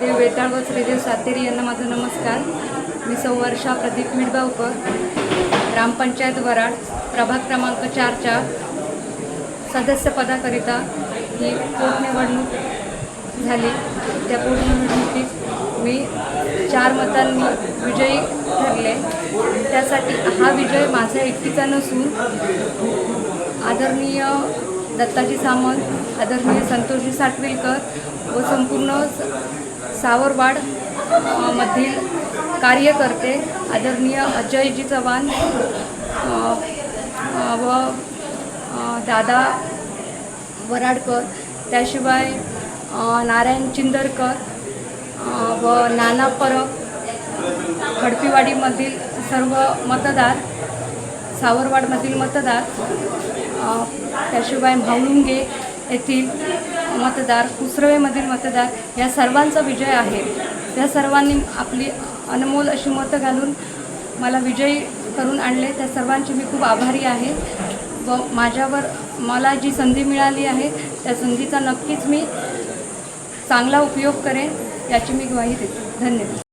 देव वेताळ व श्रीदेव सातेरी यांना माझा नमस्कार। मी सौ वर्षा प्रदीप मिडबावकर, ग्रामपंचायत वराड, प्रभाग क्रमांक 4च्या सदस्यपदाकरिता ही पोटनिवडणूक झाली। त्या पोटनिवडणुकीत मी 4 मतांनी विजयी ठरले। त्यासाठी हा विजय माझा एकटीचा नसून आदरणीय दत्ताजी सामंत, आदरणीय संतोषजी साटविलकर व संपूर्ण सावरवाड मधील कार्यकर्ते, आदरणीय अजयजी चव्हाण व दादा वराडकर, त्याशिवाय नारायण चिंदरकर व नाना परब, खडपीवाडीमधील सर्व मतदार, सावरवाडमधील मतदार, त्याशिवाय भावलुंगे येथील मतदार, कुसरवेमधील मतदार या सर्वांचा विजय आहे। त्या सर्वांनी आपली अनमोल अशी मतं घालून मला विजयी करून आणले। त्या सर्वांची मी खूप आभारी आहे व मला जी संधी मिळाली आहे त्या संधीचा नक्कीच मी चांगला उपयोग करेन याची मी ग्वाही देते। धन्यवाद।